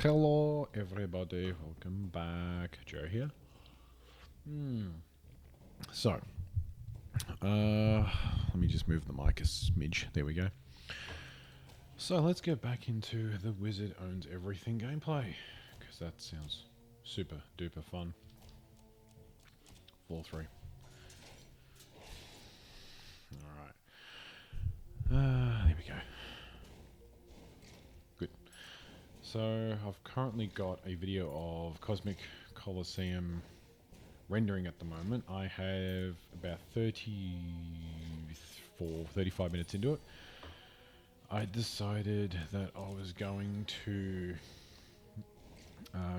Hello everybody, welcome back. Joe here. So, let me just move the mic a smidge. There we go. So let's get back into the Wizard Owns Everything gameplay, because that sounds super duper fun. Floor 3. Alright. There we go. Good. So I've currently got a video of Cosmic Colosseum rendering at the moment. I have about 35 minutes into it. I decided that I was going to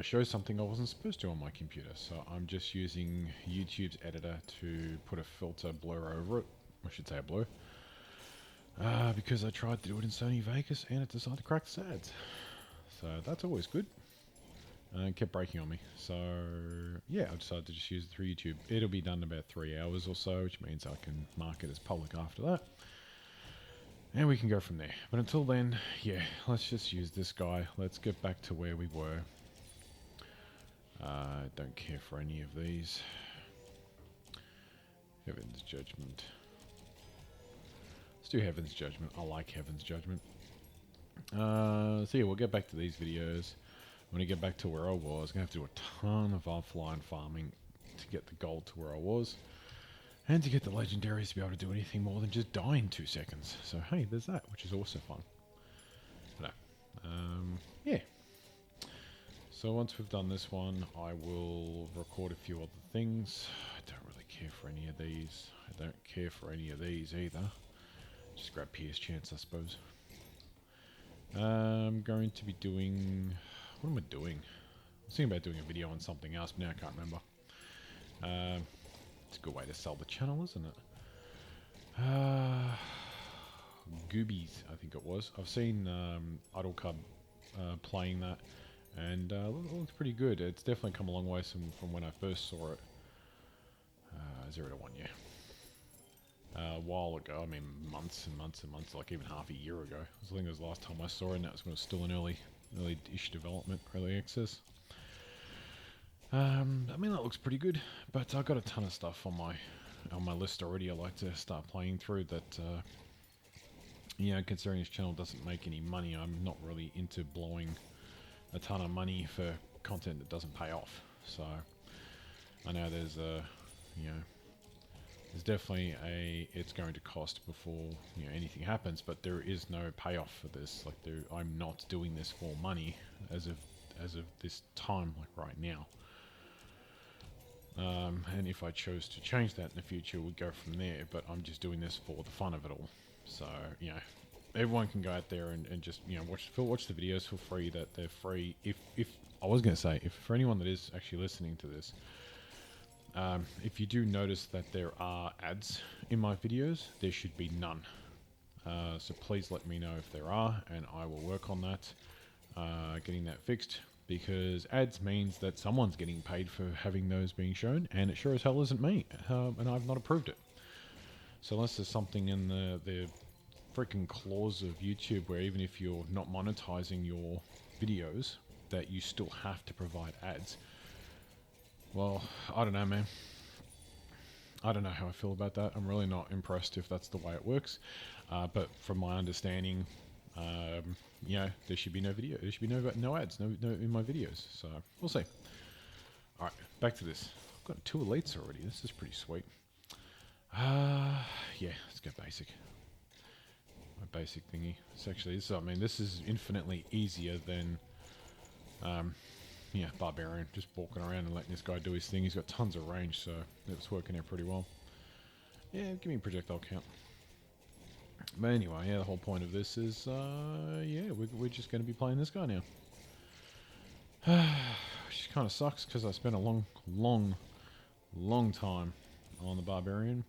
show something I wasn't supposed to on my computer, so I'm just using YouTube's editor to put a filter blur over it. I should say a blur. Because I tried to do it in Sony Vegas and it decided to crack the SADs. So that's always good. And it kept breaking on me. So yeah, I decided to just use it through YouTube. It'll be done in about 3 hours or so, which means I can mark it as public after that. And we can go from there. But until then, yeah, let's just use this guy. Let's get back to where we were. Don't care for any of these. Heaven's Judgment. Let's do Heaven's Judgment. I like Heaven's Judgment. So yeah, we'll get back to these videos. When I get back to where I was, I'm going to have to do a ton of offline farming to get the gold to where I was. And to get the legendaries to be able to do anything more than just die in 2 seconds. So hey, there's that, which is also fun. But yeah. So once we've done this one, I will record a few other things. I don't really care for any of these. I don't care for any of these either. Just grab PS Chance, I suppose. I'm going to be doing... What am I doing? I was thinking about doing a video on something else, but now I can't remember. It's a good way to sell the channel, isn't it? Goobies, I think it was. I've seen Idle Cub playing that, and it looks pretty good. It's definitely come a long way from when I first saw it. 0 to 1, yeah. A while ago, I mean months and months and months, like even half a year ago. I think it was the last time I saw it, and that was when it was still in early-ish development, early access. I mean that looks pretty good, but I've got a ton of stuff on my list already. I like to start playing through that. You know, considering this channel doesn't make any money, I'm not really into blowing a ton of money for content that doesn't pay off. So I know there's there's definitely it's going to cost before anything happens, but there is no payoff for this. Like I'm not doing this for money as of this time, like right now. And if I chose to change that in the future, we'd go from there. But I'm just doing this for the fun of it all. So everyone can go out there and just watch the videos for free. That they're free. If I was going to say, if for anyone that is actually listening to this. If you do notice that there are ads in my videos, there should be none. So please let me know if there are, and I will work on that, getting that fixed, because ads means that someone's getting paid for having those being shown, and it sure as hell isn't me, and I've not approved it. So unless there's something in the freaking clause of YouTube where even if you're not monetizing your videos, that you still have to provide ads. Well, I don't know, man. I don't know how I feel about that. I'm really not impressed if that's the way it works. But from my understanding, there should be no video. There should be no ads, no in my videos. So we'll see. All right, back to this. I've got 2 elites already. This is pretty sweet. Yeah, let's go basic. My basic thingy. It's actually this. I mean, this is infinitely easier than. Barbarian, just walking around and letting this guy do his thing. He's got tons of range, so it's working out pretty well. Yeah, give me projectile count. But anyway, yeah, the whole point of this is, we're just going to be playing this guy now. Which kind of sucks, because I spent a long time on the Barbarian,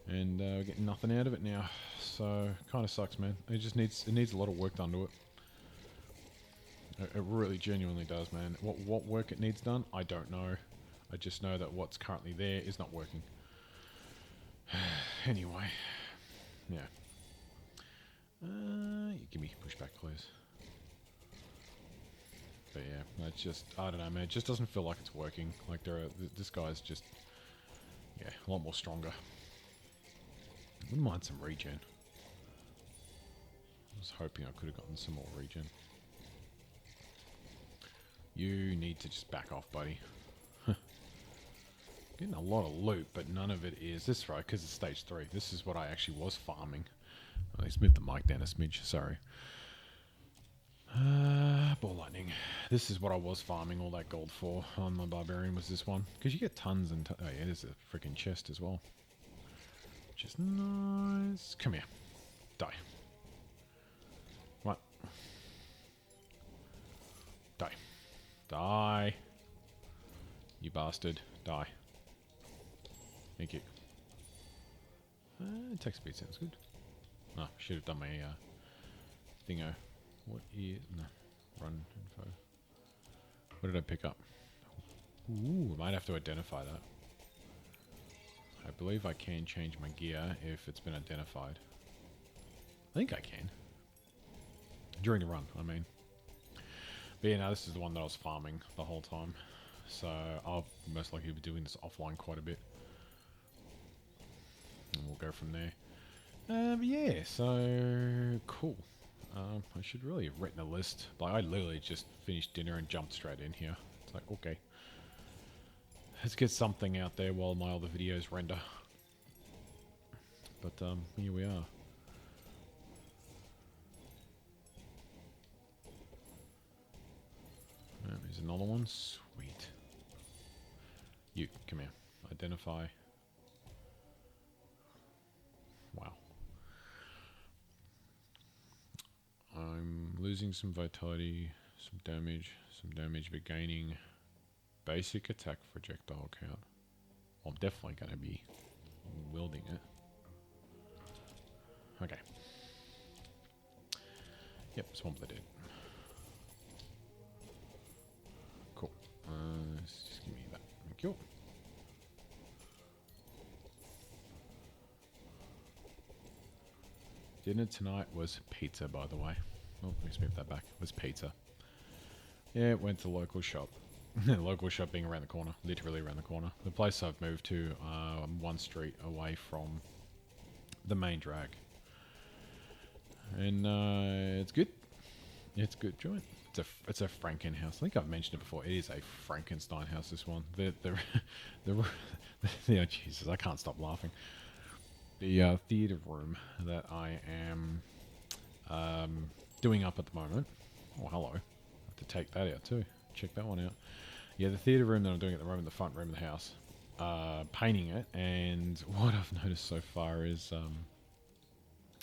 and we're getting nothing out of it now. So, kind of sucks, man. It needs a lot of work done to it. It really genuinely does, man. What work it needs done, I don't know. I just know that what's currently there is not working. Anyway. Yeah. Give me pushback, please. But yeah, it's just, I don't know, man. It just doesn't feel like it's working. Like this guy's just, yeah, a lot more stronger. Wouldn't mind some regen. I was hoping I could have gotten some more regen. You need to just back off, buddy. Getting a lot of loot, but none of it is this, right? Because it's stage 3. This is what I actually was farming. Oh, let's move the mic down a smidge. Sorry. Ball lightning. This is what I was farming all that gold for on the barbarian. Was this one? Because you get tons and oh yeah, there's a freaking chest as well. Which is nice. Come here. Die. What? Die. Die. You bastard. Die. Thank you. Attack speed sounds good. Oh, should have done my thingo. What is... No. Run info. What did I pick up? Ooh, I might have to identify that. I believe I can change my gear if it's been identified. I think I can. During the run, I mean. But yeah, no, this is the one that I was farming the whole time. So I'll most likely be doing this offline quite a bit. And we'll go from there. But yeah, so cool. I should really have written a list. Like, I literally just finished dinner and jumped straight in here. It's like, okay. Let's get something out there while my other videos render. But, here we are. There's another one. Sweet. You, come here. Identify. Wow. I'm losing some vitality, some damage, but gaining basic attack projectile count. Well, I'm definitely going to be wielding it. Okay. Yep, swamp the dead. Cool. Just give me that. Thank you. Dinner tonight was pizza, by the way. Oh, let's move that back. It was pizza. Yeah, went to the local shop. Local shop being around the corner. Literally around the corner. The place I've moved to, one street away from the main drag. And it's good. It's good joint. It's a Franken house. I think I've mentioned it before. It is a Frankenstein house, this one. Oh, Jesus, I can't stop laughing. The theatre room that I am doing up at the moment. Oh, hello. I have to take that out too. Check that one out. Yeah, the theatre room that I'm doing at the moment, the front room of the house. Painting it, and what I've noticed so far is...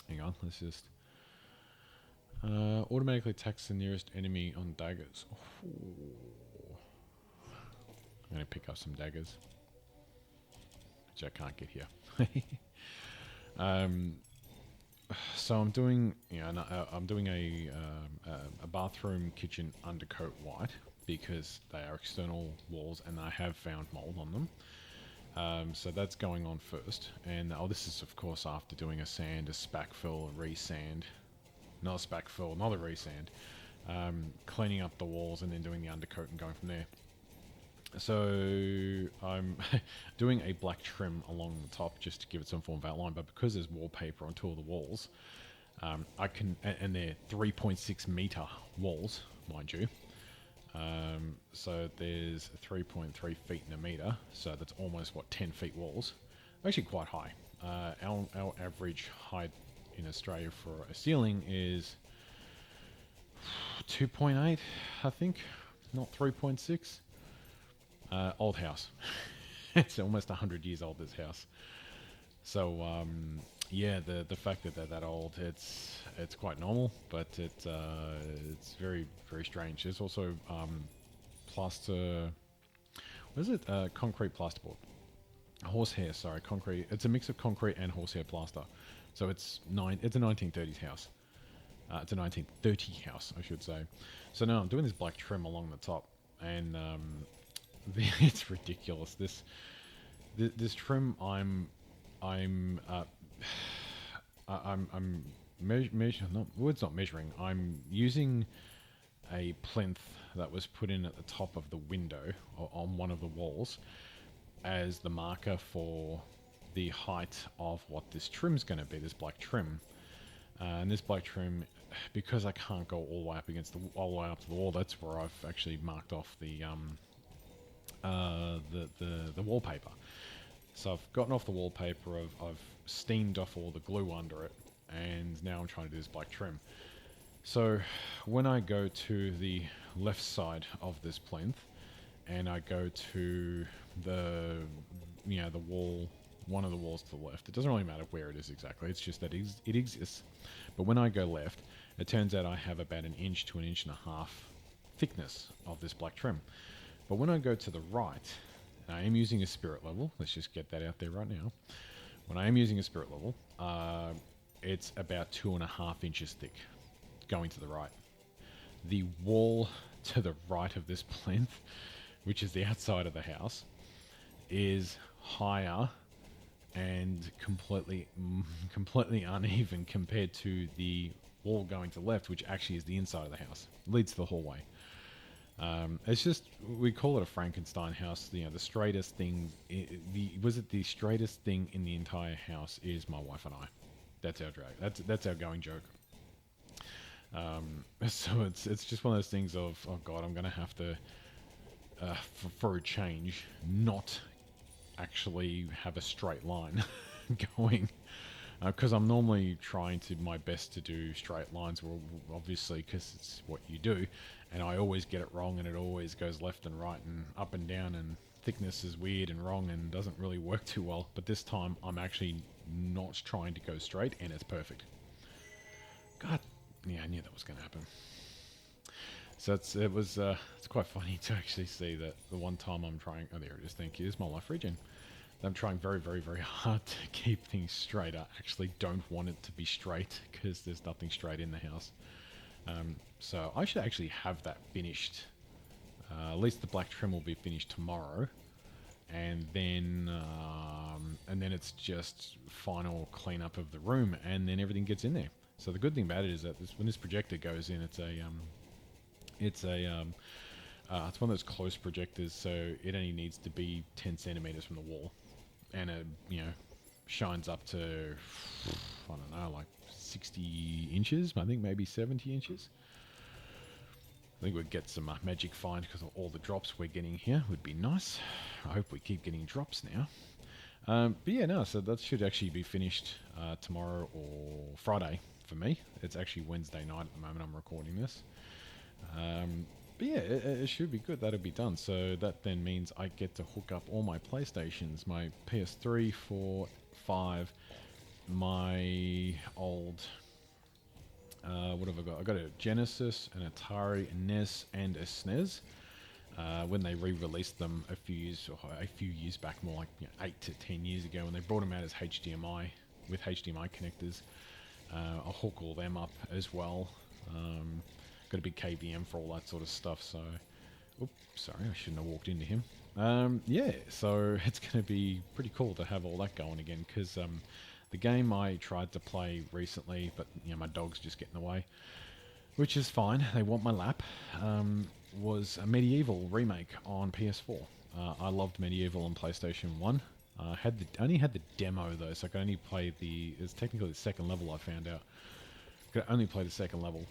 hang on, let's just... automatically attacks the nearest enemy on daggers. Ooh. I'm going to pick up some daggers. Which I can't get here. So I'm doing, I'm doing a bathroom kitchen undercoat white because they are external walls and I have found mold on them. So that's going on first, and this is of course after doing a sand, a spack fill, a re-sand, not a spack fill, not a re-sand, cleaning up the walls and then doing the undercoat and going from there. So I'm doing a black trim along the top just to give it some form of outline, but because there's wallpaper on two of the walls, I can, and they're 3.6 meter walls, mind you. So there's 3.3 feet in a meter, so that's almost, what, 10 feet walls. Actually quite high. Our average height in Australia for a ceiling is 2.8, I think, not 3.6. Old house. It's almost 100 years old, this house. So, yeah, the fact that they're that old, it's quite normal, but it's very, very strange. There's also plaster... What is it? Concrete plasterboard. Horsehair, sorry, concrete. It's a mix of concrete and horsehair plaster. So it's a 1930s house. It's a 1930 house, I should say. So now I'm doing this black trim along the top, and it's ridiculous. This trim, I'm measuring. No, it's not measuring. I'm using a plinth that was put in at the top of the window on one of the walls as the marker for the height of what this trim's going to be, this black trim. And this black trim, because I can't go all the way up against all the way up to the wall, that's where I've actually marked off the wallpaper. So I've gotten off the wallpaper, I've steamed off all the glue under it, and now I'm trying to do this black trim. So when I go to the left side of this plinth, and I go to the wall, one of the walls to the left, it doesn't really matter where it is exactly, it's just that it exists. But when I go left, it turns out I have about 1 inch to 1.5 inches thickness of this black trim. But when I go to the right, and I am using a spirit level, let's just get that out there right now. When I am using a spirit level, it's about 2.5 inches thick going to the right. The wall to the right of this plinth, which is the outside of the house, is higher and completely uneven compared to the wall going to the left, which actually is the inside of the house. It leads to the hallway. It's just, we call it a Frankenstein house. The straightest thing, the straightest thing in the entire house is my wife and I. That's our drag. That's our going joke. So it's just one of those things of, oh God, I'm going to have to, for a change, not actually have a straight line going. Because I'm normally trying my best to do straight lines, well, obviously, because it's what you do, and I always get it wrong, and it always goes left and right and up and down, and thickness is weird and wrong and doesn't really work too well. But this time, I'm actually not trying to go straight, and it's perfect. God, yeah, I knew that was going to happen. So it's quite funny to actually see that the one time I'm trying. Oh, there it is. Thank you. It's my life regen. I'm trying very, very, very hard to keep things straight. I actually don't want it to be straight because there's nothing straight in the house. So I should actually have that finished. At least the black trim will be finished tomorrow, and then it's just final cleanup of the room, and then everything gets in there. So the good thing about it is that when this projector goes in, it's one of those close projectors, so it only needs to be 10 centimeters from the wall, and it shines up to, I don't know, like 60 inches. I think maybe 70 inches. I think we'd get some magic find because of all the drops we're getting here. Would be nice. I hope we keep getting drops now. But yeah, no. So that should actually be finished tomorrow or Friday for me. It's actually Wednesday night at the moment. I'm recording this. But yeah, it should be good. That'll be done. So that then means I get to hook up all my PlayStations, my PS3, 4, 5, my old... what have I got? I got a Genesis, an Atari, a NES, and a SNES. When they re-released them a few years back, more like 8 to 10 years ago, when they brought them out as HDMI with HDMI connectors, I'll hook all them up as well. Got a big KVM for all that sort of stuff. So, oops, sorry, I shouldn't have walked into him. Yeah, so it's going to be pretty cool to have all that going again, because the game I tried to play recently, but my dogs just get in the way, which is fine. They want my lap. Was a Medieval remake on PS4. I loved Medieval on PlayStation 1. Only had the demo though, so I could only play it's technically the second level. I found out I could only play the second level,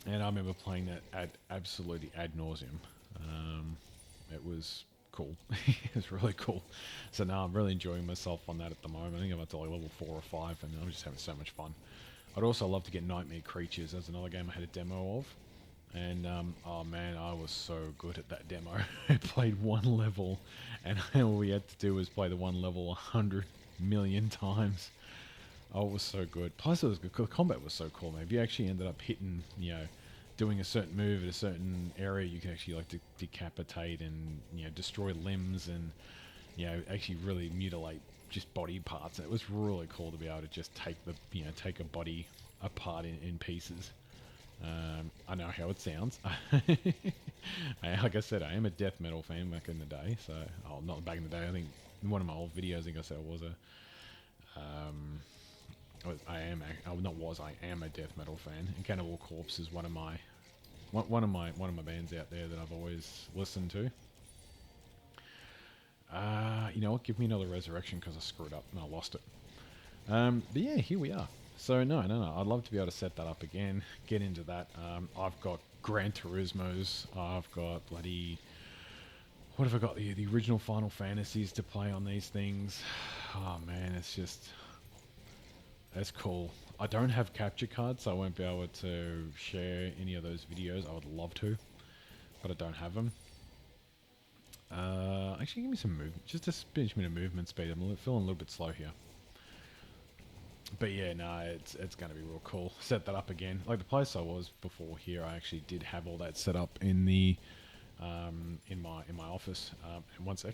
and I remember playing that absolutely ad nauseum. It was cool. It was really cool. So now I'm really enjoying myself on that at the moment. I think I'm up to like level 4 or 5, and I'm just having so much fun. I'd also love to get Nightmare Creatures. That's another game I had a demo of. And, oh man, I was so good at that demo. I played one level, and all we had to do was play the one level 100 million times. Oh, it was so good. Plus, the combat was so cool, man. If you actually ended up hitting, doing a certain move at a certain area, you can actually, like, decapitate and, destroy limbs and, actually really mutilate just body parts. And it was really cool to be able to just take a body apart in pieces. I know how it sounds. Like I said, I am a death metal fan back in the day. So, not back in the day. I think in one of my old videos, I think I said I was I am a death metal fan. And Cannibal Corpse is one of my one of my bands out there that I've always listened to. You know what? Give me another resurrection because I screwed up and I lost it. But yeah, here we are. So no. I'd love to be able to set that up again. Get into that. I've got Gran Turismos. I've got bloody. What have I got? The original Final Fantasies to play on these things. Oh man, it's just. That's cool. I don't have capture cards, so I won't be able to share any of those videos. I would love to, but I don't have them. Actually, give me some movement. Just a pinch me of movement speed. I'm feeling a little bit slow here. But yeah, no, it's going to be real cool. Set that up again. Like the place I was before here, I actually did have all that set up in the in my office. One sec.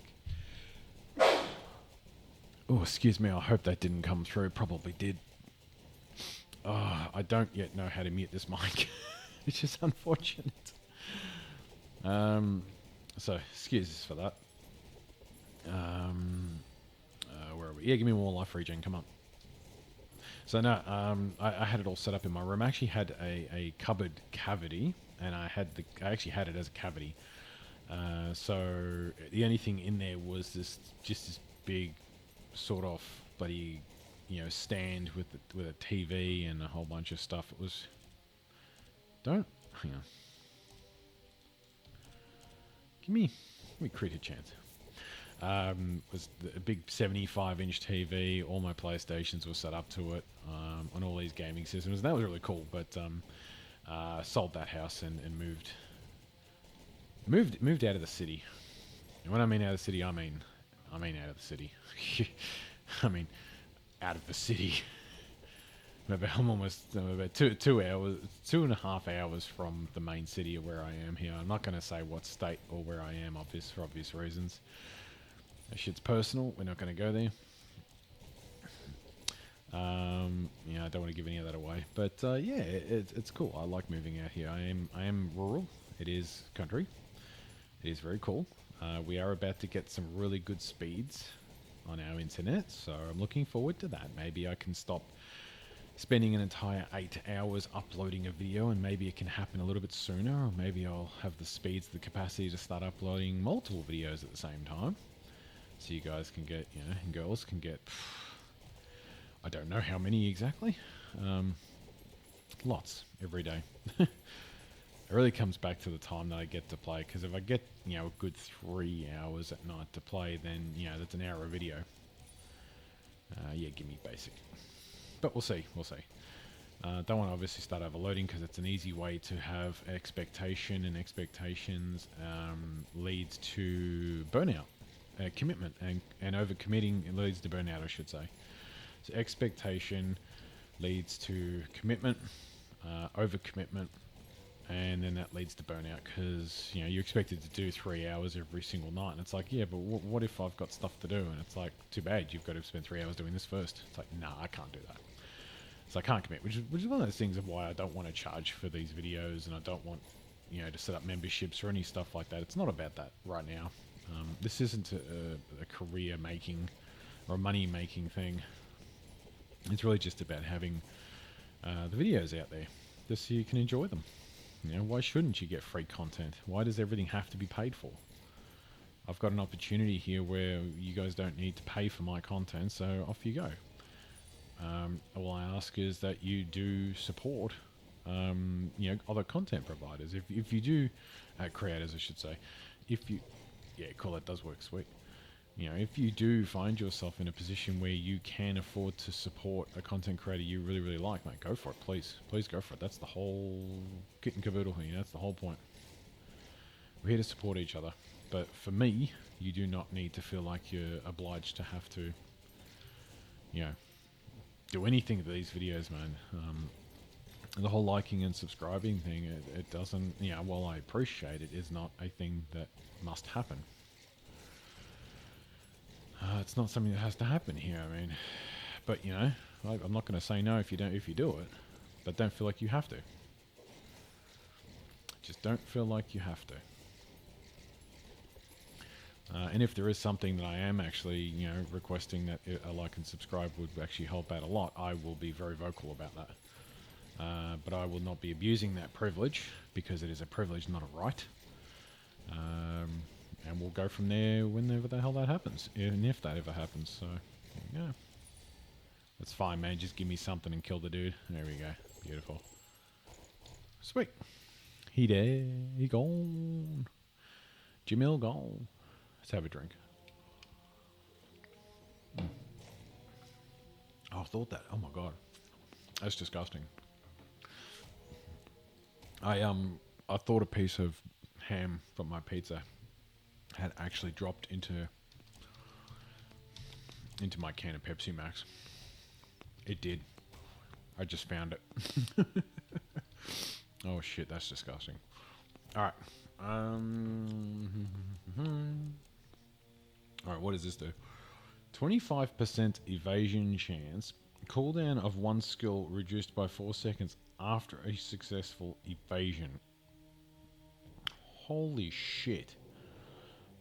Oh, excuse me. I hope that didn't come through. Probably did. I don't yet know how to mute this mic. It's just unfortunate. So excuse us for that. Where are we? Yeah, give me more life regen. Come on. So no, I had it all set up in my room. I actually had a cupboard cavity, and I actually had it as a cavity. So the only thing in there was this big sort of bloody, stand with a TV and a whole bunch of stuff. It was. Hang on. Give me crit a chance. Was a big 75-inch TV. All my PlayStations were set up to it on all these gaming systems. And that was really cool. But sold that house and moved out of the city. And when I mean out of the city, I mean out of the city. I mean out of the city. I'm almost about 2.5 hours from the main city of where I am here. I'm not going to say what state or where I am, for obvious reasons. That shit's personal. We're not going to go there. I don't want to give any of that away. But yeah, it's cool. I like moving out here. I am rural. It is country. It is very cool. We are about to get some really good speeds on our internet, so I'm looking forward to that. Maybe I can stop spending an entire 8 hours uploading a video, and maybe it can happen a little bit sooner, or maybe I'll have the speeds, the capacity to start uploading multiple videos at the same time. So you guys can get, and girls can get, I don't know how many exactly, lots every day. It really comes back to the time that I get to play, because if I get, a good 3 hours at night to play, then, that's an hour of video. Yeah, give me basic. But we'll see. Don't want to obviously start overloading, because it's an easy way to have expectation, and expectations leads to burnout. Commitment, and overcommitting leads to burnout, I should say. So expectation leads to commitment, overcommitment, and then that leads to burnout, because you're expected to do 3 hours every single night, and it's like, yeah, but what if I've got stuff to do? And it's like, too bad, you've got to spend 3 hours doing this first. It's like, nah, I can't do that. So I can't commit, which is one of those things of why I don't want to charge for these videos, and I don't want to set up memberships or any stuff like that. It's not about that right now. This isn't a career making or money making thing. It's really just about having the videos out there, just so you can enjoy them. Why shouldn't you get free content? Why does everything have to be paid for? I've got an opportunity here where you guys don't need to pay for my content, so off you go. All I ask is that you do support, other content providers. If you do, creators, I should say. Yeah, cool, that does work, sweet. If you do find yourself in a position where you can afford to support a content creator you really, really like, mate, go for it, please. Please go for it. That's the whole kit and caboodle thing. That's the whole point. We're here to support each other. But for me, you do not need to feel like you're obliged to have to, do anything to these videos, man. The whole liking and subscribing thing, it doesn't, while I appreciate it, is not a thing that must happen. It's not something that has to happen here. I mean, but I'm not going to say no if you do it, but don't feel like you have to. Just don't feel like you have to. And if there is something that I am actually, requesting that a like and subscribe would actually help out a lot, I will be very vocal about that. But I will not be abusing that privilege because it is a privilege, not a right. And we'll go from there whenever the hell that happens, even if that ever happens. So, there you go. That's fine, man. Just give me something and kill the dude. There we go. Beautiful. Sweet. He dead. He gone. Jamil gone. Let's have a drink. Oh, I thought that. Oh my god. That's disgusting. I thought a piece of ham from my pizza had actually dropped into my can of Pepsi Max. It did. I just found it. Oh shit, that's disgusting. Alright. Alright, what does this do? 25% evasion chance. Cooldown of one skill reduced by 4 seconds after a successful evasion. Holy shit.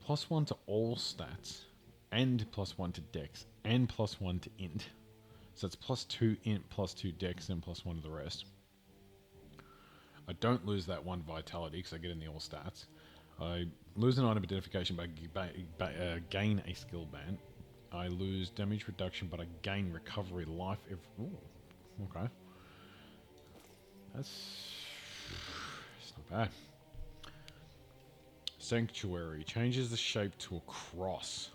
+1 to all stats, and +1 to dex, and +1 to int. So it's +2 int, +2 dex, and +1 to the rest. I don't lose that 1 vitality because I get in the all stats. I lose an item identification but gain a skill ban. I lose damage reduction but I gain recovery life. Ooh, okay. That's not bad. Sanctuary changes the shape to a cross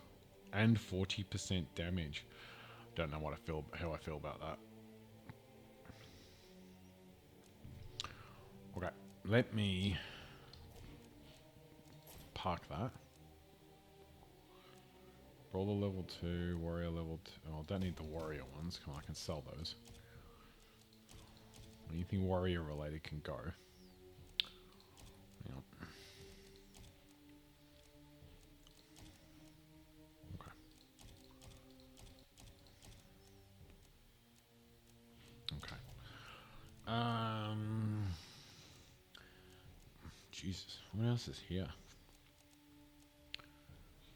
and 40% damage. Don't know how I feel about that. Okay, let me park that. Brawler level 2, warrior level 2. Oh, I don't need the warrior ones. Come on, I can sell those. Anything warrior related can go. Yep. Okay. Jesus, what else is here?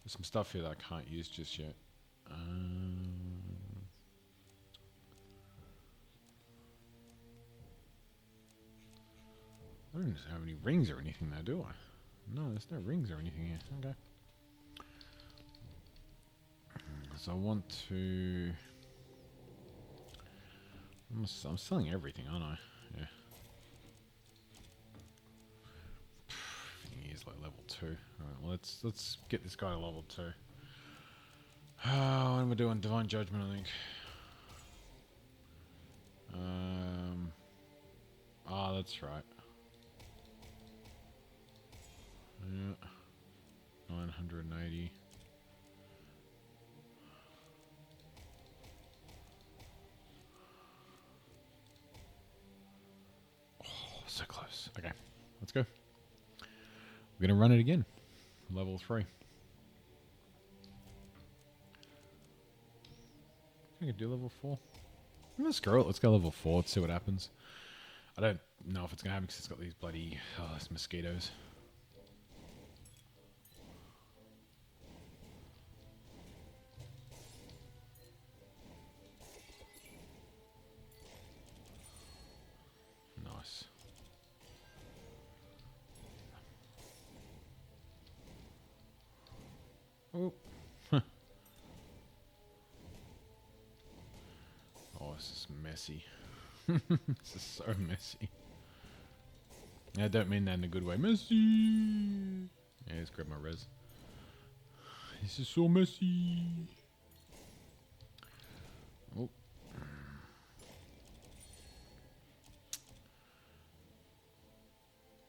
There's some stuff here that I can't use just yet. I don't have any rings or anything there, do I? No, there's no rings or anything here. Okay. So I want to... I'm selling everything, aren't I? Yeah. He's like level 2. Alright, well let's get this guy to level 2. What am I doing? Divine Judgment, I think. That's right. Yeah. 980. Oh, so close. Okay, let's go. We're gonna run it again. Level 3. I can do level 4. Let's screw it. Let's go level 4. Let's see what happens. I don't know if it's gonna happen because it's got these bloody these mosquitoes. Nice. Oh. Oh, this is messy. This is so messy. I don't mean that in a good way. Messy! Yeah, let's grab my res. This is so messy. Oh.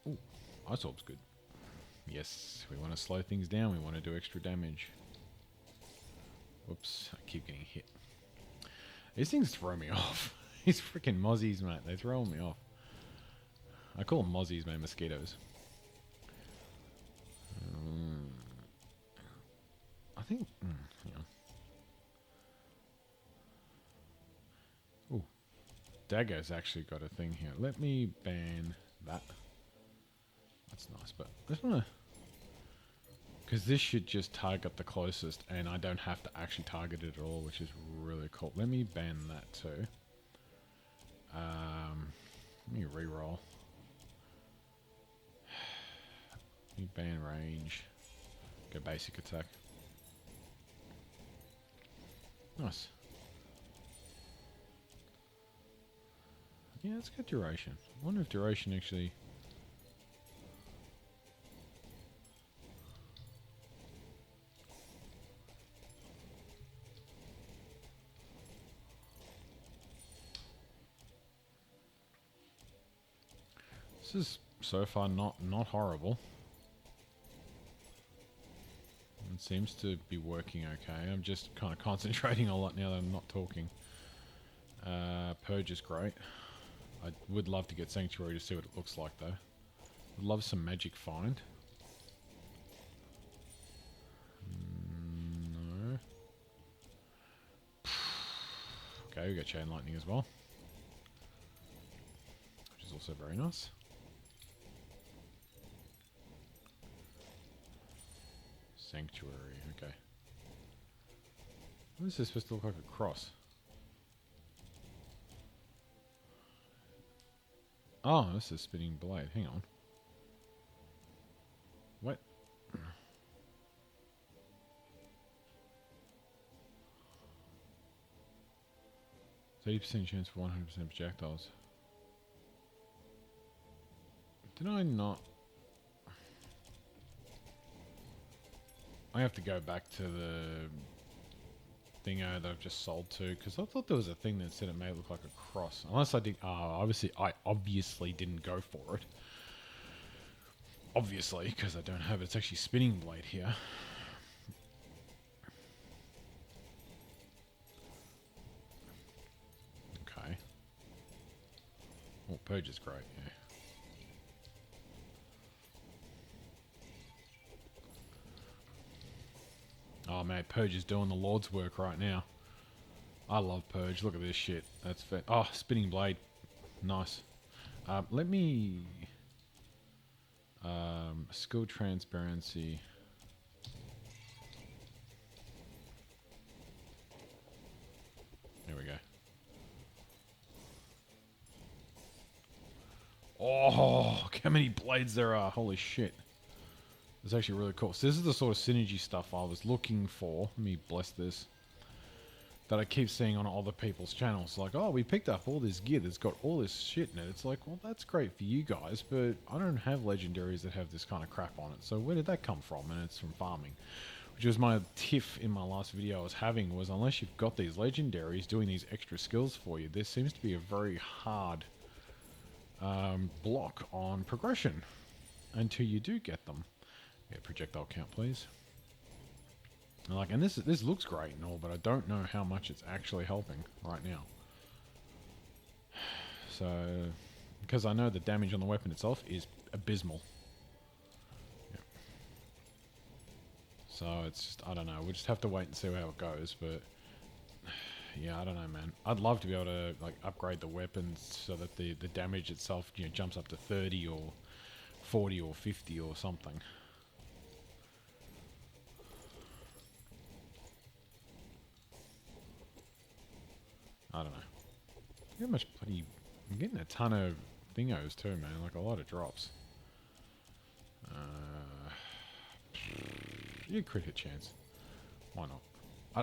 Oh, Ice Orb's good. Yes, we want to slow things down. We want to do extra damage. Whoops, I keep getting hit. These things throw me off. These freaking mozzies, mate. They throw me off. I call them mozzies, man. Mosquitoes. I think... yeah. Ooh. Dagger's actually got a thing here. Let me ban that. That's nice, but I just want to... Because this should just target the closest, and I don't have to actually target it at all, which is really cool. Let me ban that too. Let me reroll. New ban range. Go basic attack. Nice. Yeah, let's get duration. I wonder if duration actually... This is so far not horrible. It seems to be working okay. I'm just kind of concentrating a lot now that I'm not talking. Purge is great. I would love to get Sanctuary to see what it looks like though. I'd love some magic find. No. Okay, we got Chain Lightning as well. Which is also very nice. Sanctuary, okay. What is this supposed to look like a cross? Oh, this is Spinning Blade. Hang on. What? 30% chance for 100% projectiles. Did I not? I have to go back to the thingo that I've just sold to, because I thought there was a thing that said it may look like a cross. Unless I did, I obviously didn't go for it. Obviously, because I don't have it. It's actually Spinning Blade here. Okay. Well, Purge is great, yeah. Oh man, Purge is doing the Lord's work right now. I love Purge. Look at this shit. That's fair. Oh, Spinning Blade. Nice. Let me... skill transparency. There we go. Oh, look how many blades there are. Holy shit. It's actually really cool. So this is the sort of synergy stuff I was looking for. Let me bless this. That I keep seeing on other people's channels. Like, oh, we picked up all this gear that's got all this shit in it. It's like, well, that's great for you guys, but I don't have legendaries that have this kind of crap on it. So where did that come from? And it's from farming. Which was my tiff in my last video I was having, was unless you've got these legendaries doing these extra skills for you, there seems to be a very hard block on progression until you do get them. Yeah, projectile count, please. And this looks great and all, but I don't know how much it's actually helping right now. So, because I know the damage on the weapon itself is abysmal. Yeah. So it's just, I don't know. We'll just have to wait and see how it goes. But yeah, I don't know, man. I'd love to be able to like upgrade the weapons so that the damage itself, you know, jumps up to 30 or 40 or 50 or something. I don't know. How much bloody... I'm getting a ton of thingos too, man. Like a lot of drops. Yeah, crit hit chance. Why not?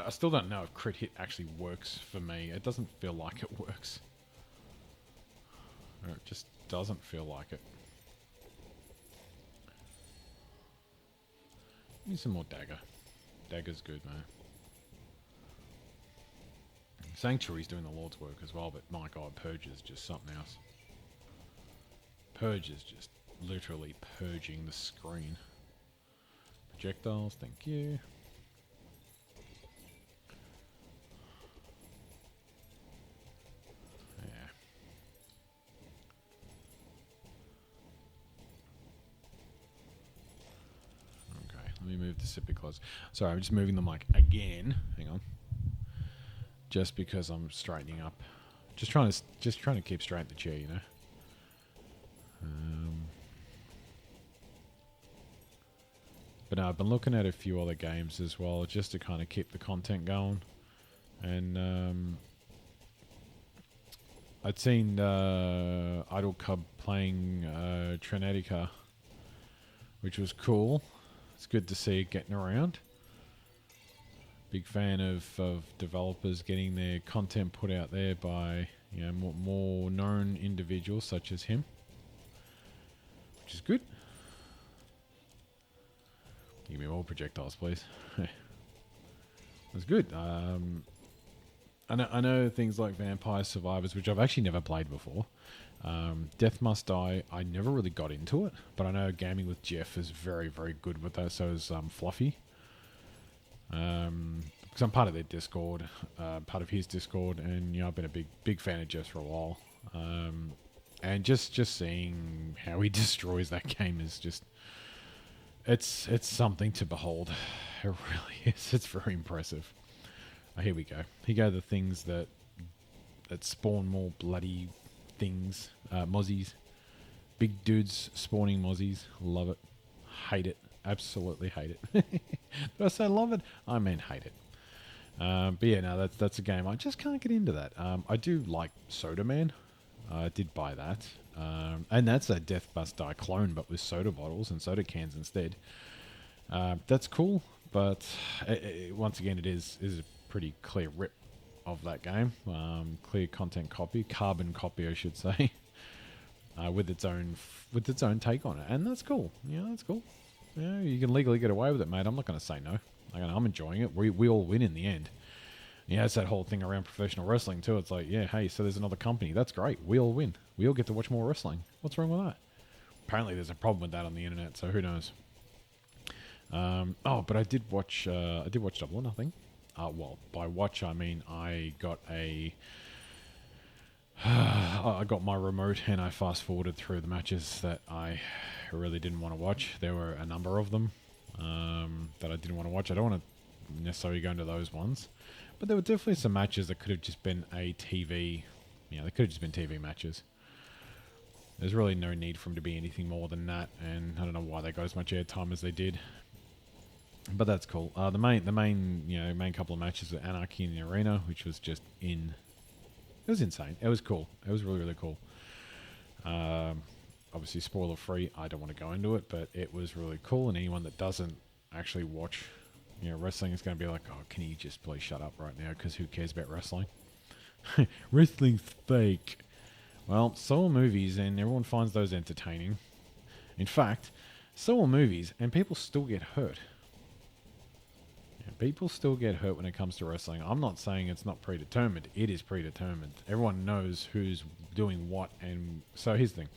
I still don't know if crit hit actually works for me. It doesn't feel like it works. It just doesn't feel like it. Need some more dagger. Dagger's good, man. Sanctuary's doing the Lord's work as well, but my god, Purge is just something else. Purge is just literally purging the screen. Projectiles, thank you. Yeah. Okay, let me move the sippy close. Sorry, I'm just moving the mic again. Hang on. Just because I'm straightening up, just trying to keep straight the chair, you know. But no, I've been looking at a few other games as well, just to kind of keep the content going, and I'd seen Idle Cub playing Trinetica, which was cool. It's good to see it getting around. Big fan of developers getting their content put out there by more known individuals such as him, which is good. Give me more projectiles, please. That's good. I know things like Vampire Survivors, which I've actually never played before. Death Must Die, I never really got into it, but I know Gaming with Jeff is very, very good with that. So is Fluffy. Because I'm part of their Discord, part of his Discord, and I've been a big fan of Jeff's for a while. And just seeing how he destroys that game is just, it's something to behold. It really is. It's very impressive. Here we go. Here go the things that spawn more bloody things. Mozzies. Big dudes spawning mozzies. Love it. Hate it. Absolutely hate it. Did I say love it? I meant hate it. But yeah, no, that's a game. I just can't get into that. I do like Soda Man. I did buy that. And that's a Death Must Die clone, but with soda bottles and soda cans instead. That's cool, but once again, it is a pretty clear rip of that game. Clear content copy, carbon copy, I should say, with its own take on it, and that's cool. Yeah, that's cool. Yeah, you can legally get away with it, mate. I'm not going to say no. I'm enjoying it. We all win in the end. Yeah, it's that whole thing around professional wrestling too. It's like, yeah, hey, so there's another company. That's great. We all win. We all get to watch more wrestling. What's wrong with that? Apparently, there's a problem with that on the internet. So who knows? But I did watch Double or Nothing. Well, by watch I mean I got I got my remote and I fast forwarded through the matches that I really didn't want to watch. There were a number of them that I didn't want to watch. I don't want to necessarily go into those ones, but there were definitely some matches that could have just been a TV. They could have just been TV matches. There's really no need for them to be anything more than that, and I don't know why they got as much airtime as they did. But that's cool. The main couple of matches were Anarchy in the Arena, which was just it was insane. It was cool. It was really, really cool. Obviously, spoiler free. I don't want to go into it, but it was really cool. And anyone that doesn't actually watch, wrestling is going to be like, oh, can you just please shut up right now? Because who cares about wrestling? Wrestling's fake. Well, so are movies, and everyone finds those entertaining. In fact, so are movies, and people still get hurt. People still get hurt when it comes to wrestling. I'm not saying it's not predetermined. It is predetermined. Everyone knows who's doing what. And so here's the thing.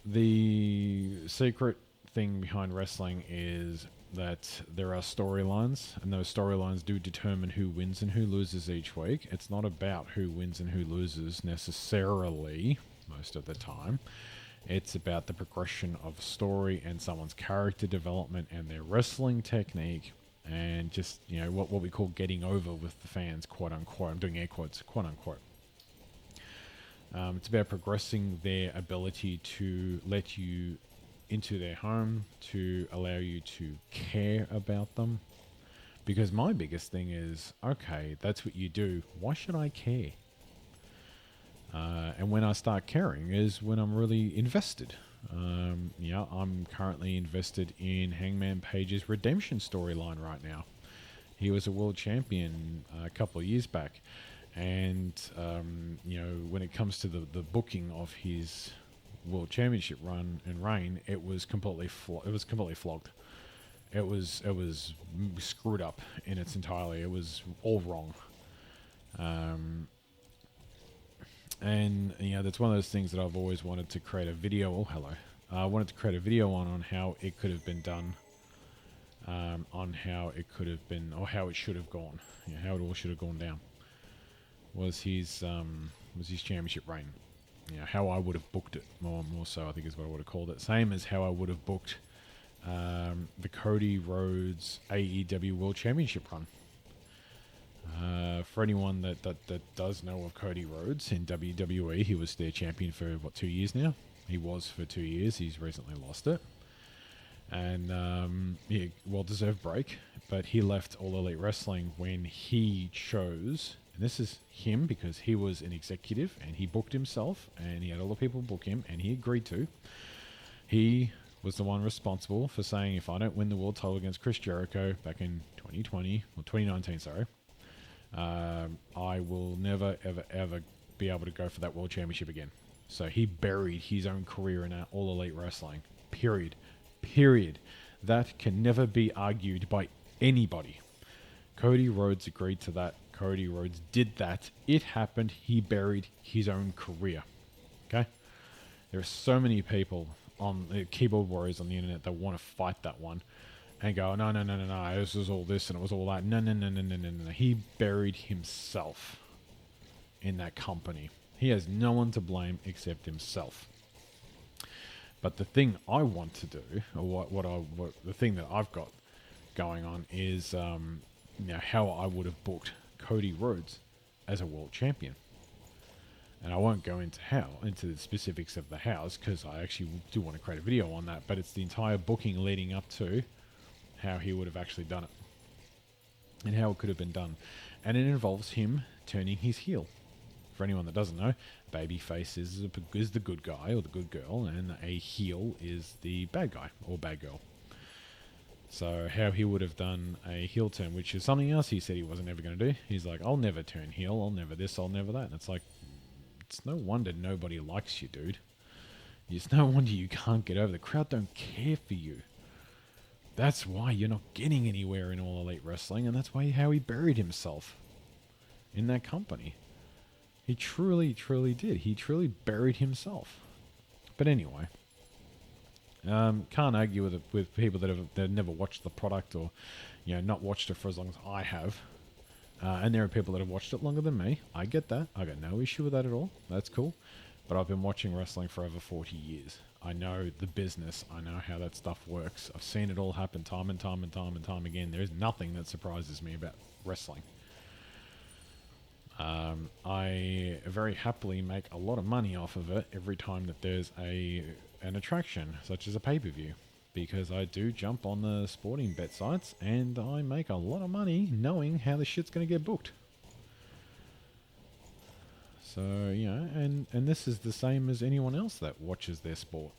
The secret thing behind wrestling is that there are storylines, and those storylines do determine who wins and who loses each week. It's not about who wins and who loses necessarily most of the time. It's about the progression of story and someone's character development and their wrestling technique. And just, what we call getting over with the fans, quote unquote. I'm doing air quotes, quote unquote. It's about progressing their ability to let you into their home, to allow you to care about them. Because my biggest thing is, okay, that's what you do. Why should I care? And when I start caring is when I'm really invested. I'm currently invested in Hangman Page's redemption storyline right now. He was a world champion a couple of years back, and when it comes to the booking of his world championship run and reign, it was completely flogged. It was screwed up in its entirety. It was all wrong. And that's one of those things that I've always wanted to create a video. Oh, hello. I wanted to create a video on how it could have been done, on how it could have been, or how it should have gone, how it all should have gone down. Was his championship reign? How I would have booked it. More so, I think is what I would have called it. Same as how I would have booked the Cody Rhodes AEW World Championship run. For anyone that does know of Cody Rhodes in WWE, he was their champion for 2 years now. He was for 2 years. He's recently lost it, and well-deserved break. But he left All Elite Wrestling when he chose And this is him because he was an executive and he booked himself and he had other people book him and he agreed to. He was the one responsible for saying, if I don't win the world title against Chris Jericho back in 2020, or 2019, sorry, I will never, ever, ever be able to go for that world championship again. So he buried his own career in All Elite Wrestling. Period. Period. That can never be argued by anybody. Cody Rhodes agreed to that. Cody Rhodes did that. It happened. He buried his own career. Okay? There are so many people on the keyboard warriors on the internet that want to fight that one and go, no, this was all this and it was all that. No. He buried himself in that company. He has no one to blame except himself. But the thing I want to do, or what the thing that I've got going on is, how I would have booked Cody Rhodes as a world champion. And I won't go into the specifics of the house because I actually do want to create a video on that. But it's the entire booking leading up to how he would have actually done it and how it could have been done. And it involves him turning his heel. For anyone that doesn't know, babyface is the good guy or the good girl, and a heel is the bad guy or bad girl. So how he would have done a heel turn, which is something else he said he wasn't ever going to do. He's like, I'll never turn heel, I'll never this, I'll never that. And it's like, it's no wonder nobody likes you, dude. It's no wonder you can't get over. The crowd don't care for you. That's why you're not getting anywhere in All Elite Wrestling, and that's why how he buried himself in that company. He truly, truly did. He truly buried himself. But anyway, can't argue with people that have never watched the product or, not watched it for as long as I have. And there are people that have watched it longer than me. I get that. I got no issue with that at all. That's cool. But I've been watching wrestling for over 40 years. I know the business. I know how that stuff works. I've seen it all happen time and time and time and time again. There is nothing that surprises me about wrestling. I very happily make a lot of money off of it every time that there's an attraction, such as a pay-per-view. Because I do jump on the sporting bet sites and I make a lot of money knowing how the shit's going to get booked. So, and this is the same as anyone else that watches their sport.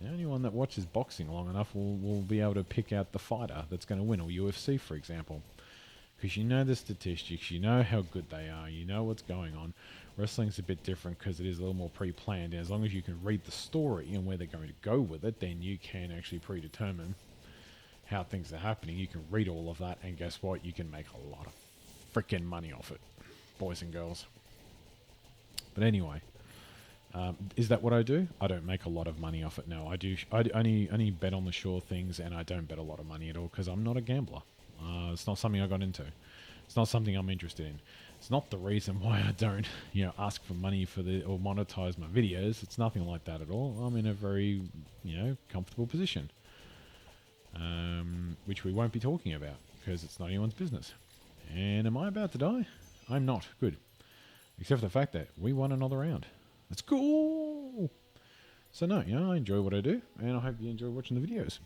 Anyone that watches boxing long enough will be able to pick out the fighter that's going to win, or UFC, for example. Because you know the statistics, you know how good they are, you know what's going on. Wrestling's a bit different because it is a little more pre-planned. And as long as you can read the story and where they're going to go with it, then you can actually predetermine how things are happening. You can read all of that, and guess what? You can make a lot of freaking money off it, boys and girls. But anyway, is that what I do? I don't make a lot of money off it, no. I only bet on the sure things, and I don't bet a lot of money at all because I'm not a gambler. It's not something I got into. It's not something I'm interested in. It's not the reason why I don't, ask for money or monetize my videos. It's nothing like that at all. I'm in a very, comfortable position, which we won't be talking about because it's not anyone's business. And am I about to die? I'm not. Good. Except for the fact that we won another round. Let's go! So no, I enjoy what I do, and I hope you enjoy watching the videos.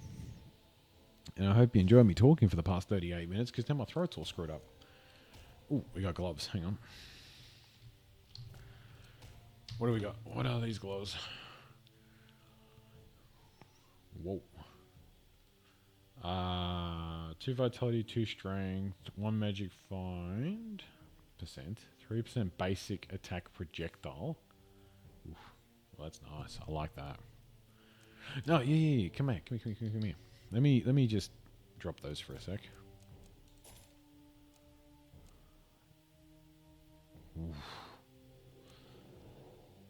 And I hope you enjoyed me talking for the past 38 minutes, because now my throat's all screwed up. Ooh, we got gloves. Hang on. What do we got? What are these gloves? Whoa. 2 vitality, 2 strength, 1 magic find, 3% basic attack projectile. Oof. Well, that's nice. I like that. No, yeah. Come here. Let me just drop those for a sec. Oof.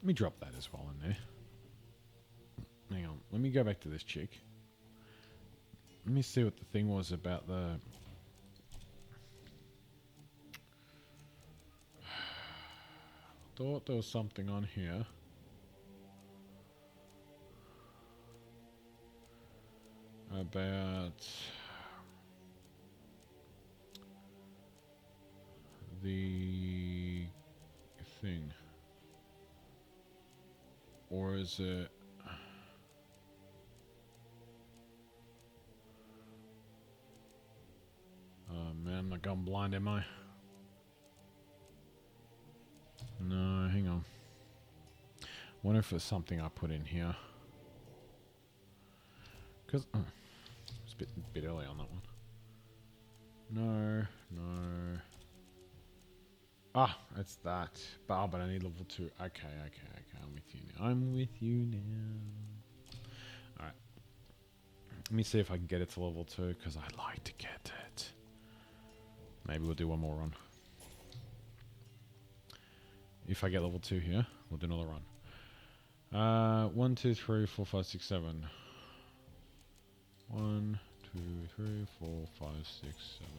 Let me drop that as well in there. Hang on. Let me go back to this chick. Let me see what the thing was about the... Thought there was something on here. About the thing. Or is it... Oh man, I'm not going blind, am I? No, hang on. Wonder if there's something I put in here. Because it's a bit early on that one. No, no. Ah, it's that. But I need level 2. Okay. I'm with you now. I'm with you now. Alright. Let me see if I can get it to level 2, because I like to get it. Maybe we'll do one more run. If I get level 2 here, we'll do another run. 1, 2, 3, 4, 5, 6, 7. 1, 2, 3, 4, 5, 6, 7.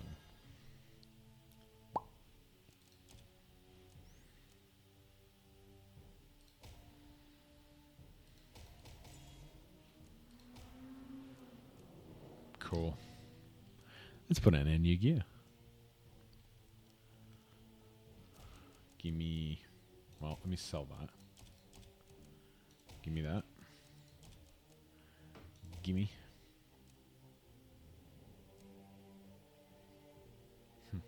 Cool. Let's put in a new gear. Gimme. Well, let me sell that. Gimme that. Gimme. No.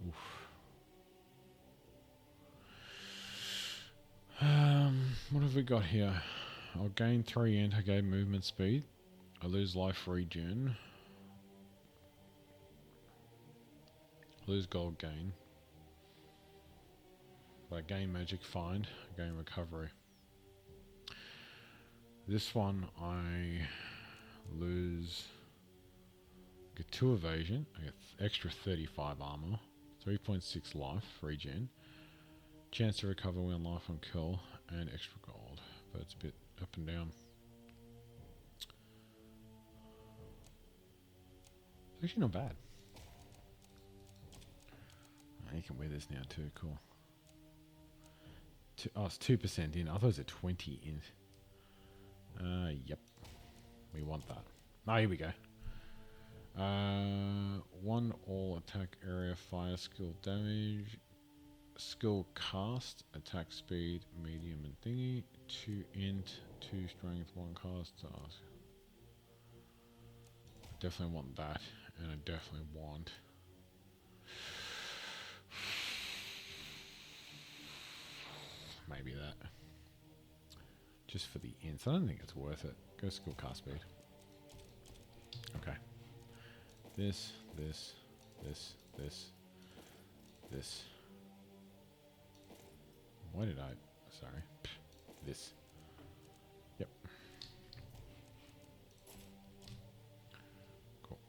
Oof. What have we got here? I'll gain 3 anti-game movement speed. I lose life regen. Lose gold gain. But I gain magic find. I gain recovery. This one I lose. Get 2 evasion. I get extra 35 armor. 3.6 life regen. Chance to recover when life on kill. And extra gold. But it's a bit up and down. It's actually not bad. Oh, you can wear this now too, cool. Oh, it's 2% in. I thought it was a 20 in. Yep. We want that. Oh, here we go. 1 all attack area fire skill damage. Skill cast, attack speed, medium and thingy. 2 int, 2 strength, 1 cast. Oh, I definitely want that, and I definitely want maybe that. Just for the ints. I don't think it's worth it. Go skill cast speed. Okay. This. Why did I? Sorry. This. Yep. Cool.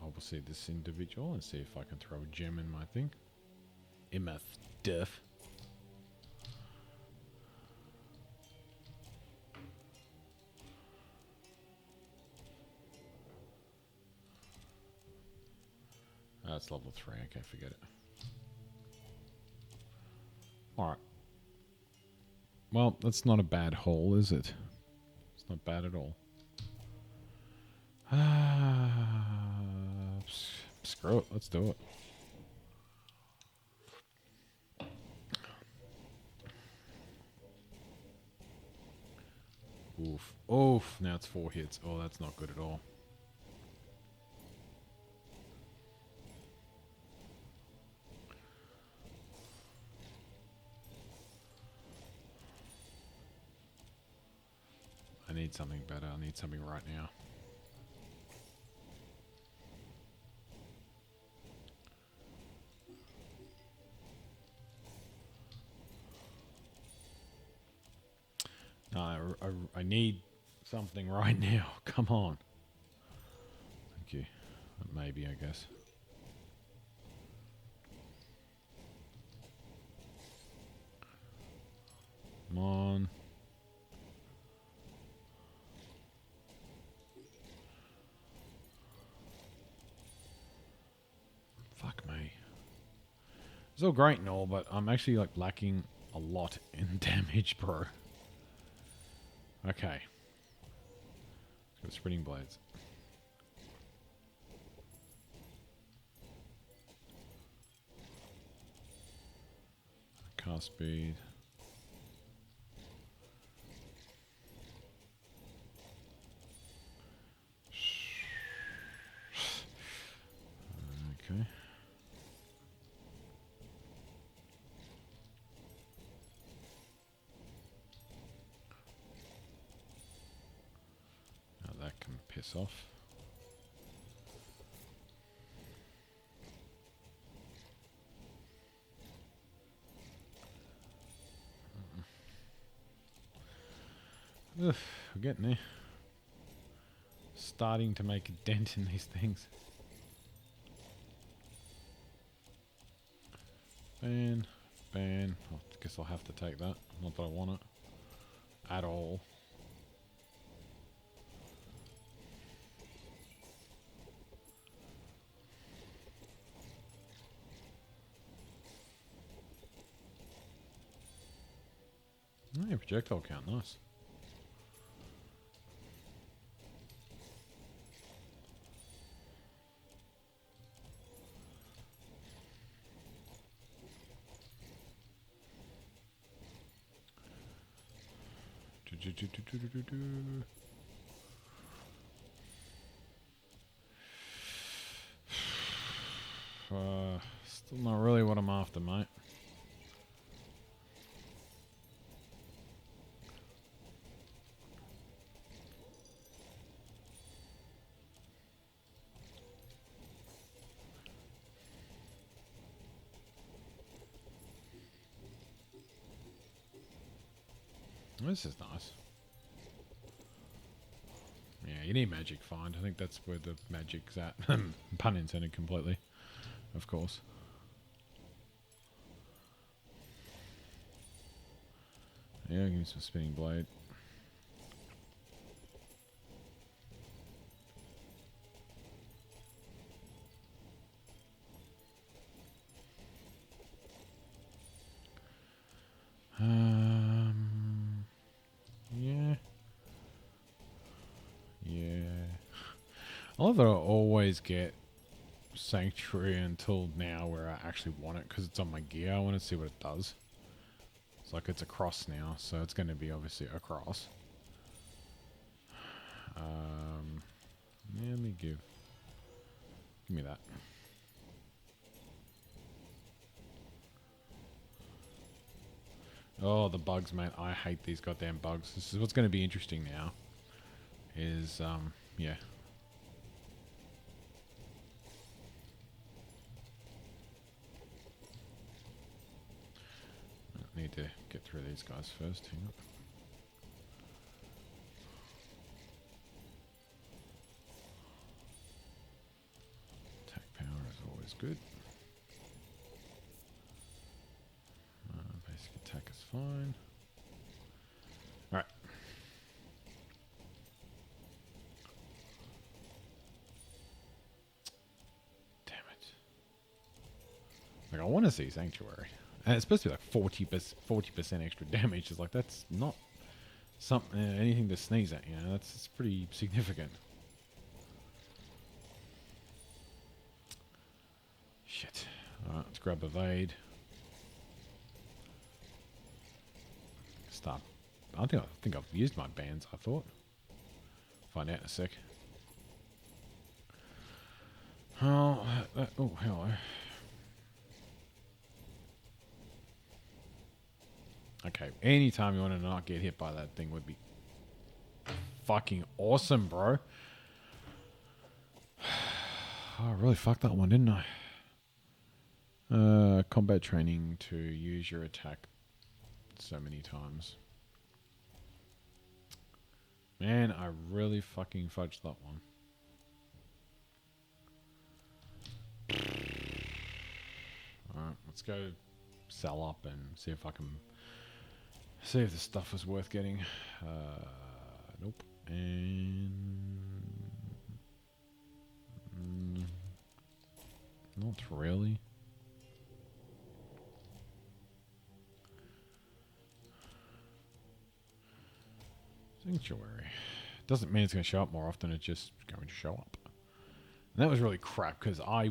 I will see this individual and see if I can throw a gem in my thing. In my stuff. That's level 3. Okay, forget it. Alright. Well, that's not a bad haul, is it? It's not bad at all. Screw it. Let's do it. Oof. Oof. Now it's 4 hits. Oh, that's not good at all. I need something better. I need something right now. No, I need something right now. Come on. Thank you. Maybe, I guess. Come on. Fuck me. It's all great and all, but I'm actually like lacking a lot in damage, bro. Okay. Let's go sprinting blades. Cast speed. this off. Ugh, we're getting there. Starting to make a dent in these things. Ban. Ban. I guess I'll have to take that. Not that I want it. At all. Oh, yeah, projectile count. Nice. Still not really what I'm after, mate. This is nice. Yeah, you need magic find. I think that's where the magic's at. Pun intended completely, of course. Yeah, give me some spinning blade. Yeah. Yeah. I love that I always get Sanctuary until now where I actually want it because it's on my gear. I want to see what it does. It's like it's a cross now, so it's going to be obviously a cross. Yeah, let me give me that. Oh, the bugs, mate. I hate these goddamn bugs. This is what's going to be interesting now. Is, yeah. I need to get through these guys first. Hang on. Attack power is always good. Basic attack is fine. Alright. Damn it. Like, I want to see Sanctuary. And it's supposed to be like 40% extra damage. It's like, that's not something, anything to sneeze at, you know? That's pretty significant. Shit. Alright, let's grab evade. Stop. I think I've used my bans, I thought. Find out in a sec. Oh, oh, hello. Okay, anytime you want to not get hit by that thing would be fucking awesome, bro. Oh, I really fucked that one, didn't I? Combat training to use your attack so many times. Man, I really fucking fudged that one. Alright, let's go sell up and see if I can see if the stuff was worth getting. Nope. And not really. Sanctuary. Doesn't mean it's going to show up more often, it's just going to show up. And that was really crap, because I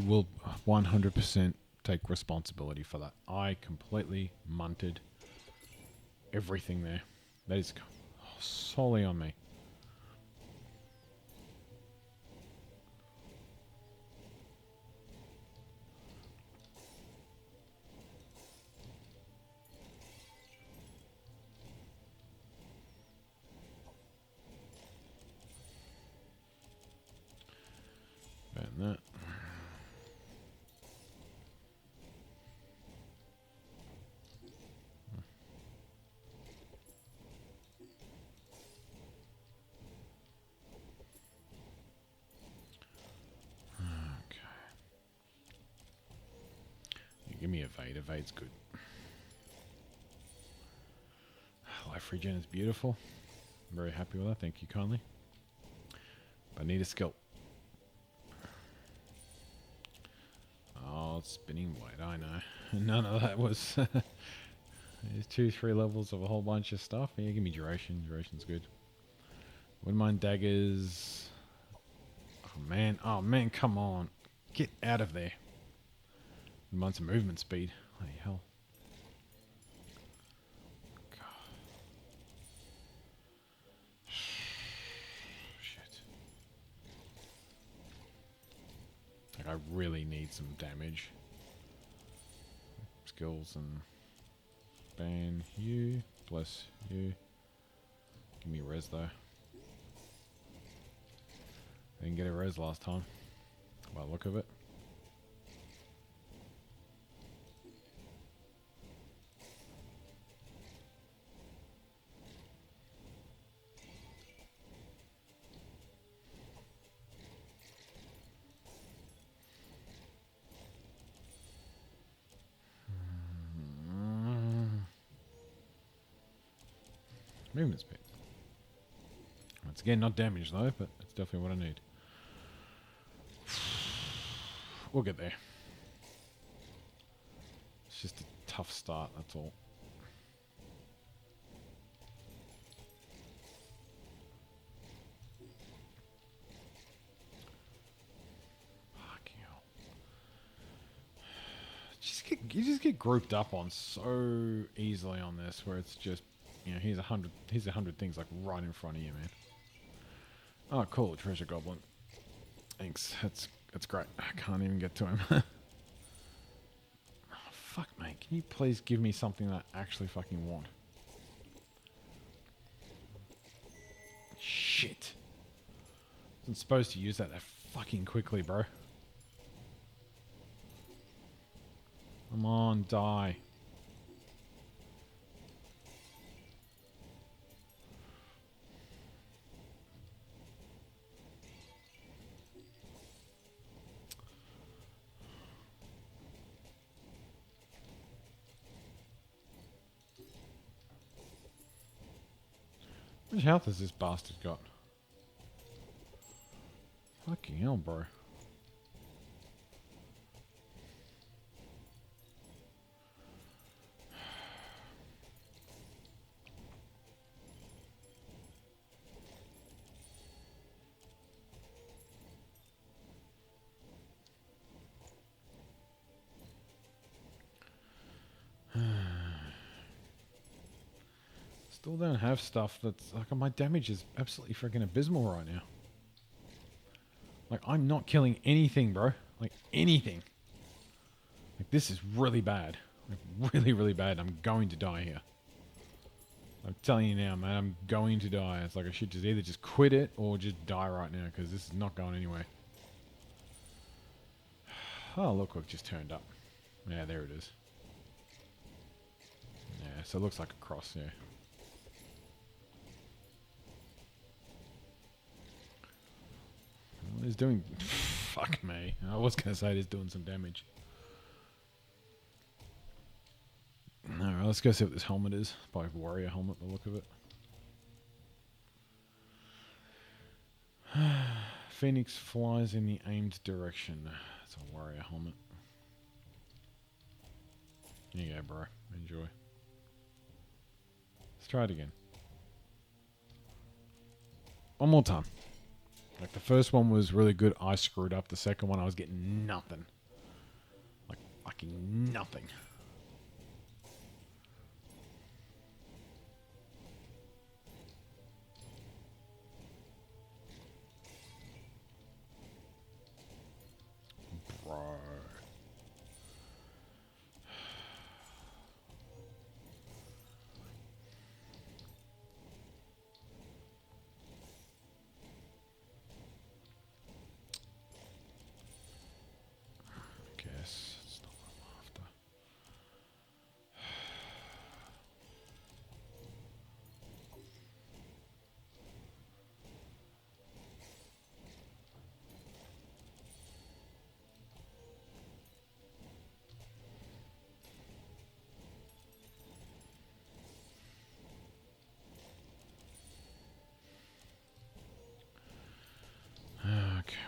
will 100% take responsibility for that. I completely munted everything there. That is solely on me. Give me evade. Evade's good. Life regen is beautiful. I'm very happy with that. Thank you kindly. But I need a skill. Oh, it's spinning blade. I know. None of that was... There's 2-3 levels of a whole bunch of stuff. Yeah, give me duration. Duration's good. Wouldn't mind daggers. Oh man. Oh man, come on. Get out of there. Wouldn't mind some movement speed. Holy hell. Shit. Like, I really need some damage. Skills and... Ban you. Bless you. Give me res though. I didn't get a res last time. By the look of it. Movement speed. Once again, not damage though, but it's definitely what I need. We'll get there. It's just a tough start, that's all. Fucking hell. You just get grouped up on so easily on this, where it's just, you know, here's 100 things like right in front of you, man. Oh, cool, treasure goblin. Thanks, that's great. I can't even get to him. Oh, fuck, mate. Can you please give me something that I actually fucking want? Shit. Wasn't supposed to use that fucking quickly, bro. Come on, die. How much health has this bastard got? Fucking hell, bro. Still don't have stuff that's like, my damage is absolutely freaking abysmal right now. Like, I'm not killing anything, bro. Like, anything. Like, this is really bad. Like, really, really bad. I'm going to die here. I'm telling you now, man, I'm going to die. It's like I should just either just quit it or just die right now, because this is not going anywhere. Oh, look what just turned up. Yeah, there it is. Yeah, so it looks like a cross, yeah. Well, he's doing... Fuck me. I was going to say he's doing some damage. Alright, let's go see what this helmet is. Probably a warrior helmet, the look of it. Phoenix flies in the aimed direction. It's a warrior helmet. Here you go, bro. Enjoy. Let's try it again. One more time. Like, the first one was really good. I screwed up. The second one, I was getting nothing. Like, fucking nothing. Bro. Guess it's not what I'm after.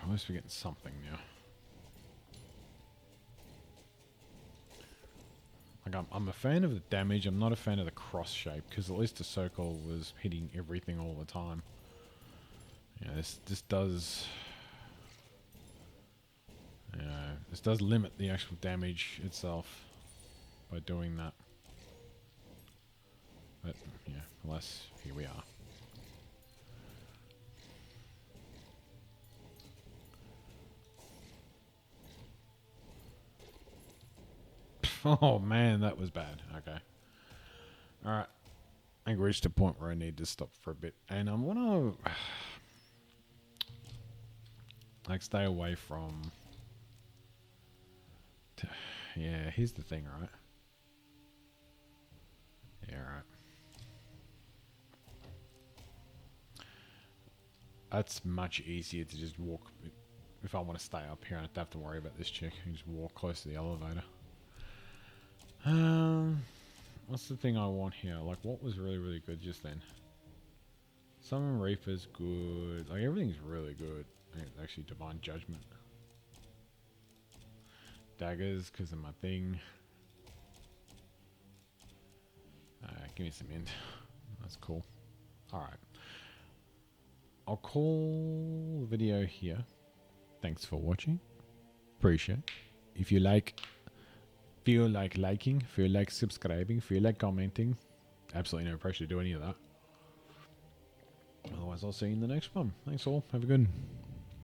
At least we're getting something now. Like, I'm a fan of the damage. I'm not a fan of the cross shape, because at least the circle was hitting everything all the time. Yeah, this does... this does limit the actual damage itself by doing that. But, yeah, alas, here we are. Oh man, that was bad. Okay. Alright. I think we reached a point where I need to stop for a bit. And I want to... like, stay away from... yeah, here's the thing, right? Yeah, right. That's much easier to just walk... if I want to stay up here, I don't have to worry about this chick. I can just walk close to the elevator. What's the thing I want here? Like, what was really, really good just then? Summon Reaper's good. Like, everything's really good. Actually, Divine Judgment. Daggers, because of my thing. Give me some int. That's cool. Alright. I'll call the video here. Thanks for watching. Appreciate it. If you like... feel like liking, feel like subscribing, feel like commenting, absolutely no pressure to do any of that. Otherwise, I'll see you in the next one. Thanks all. Have a good one.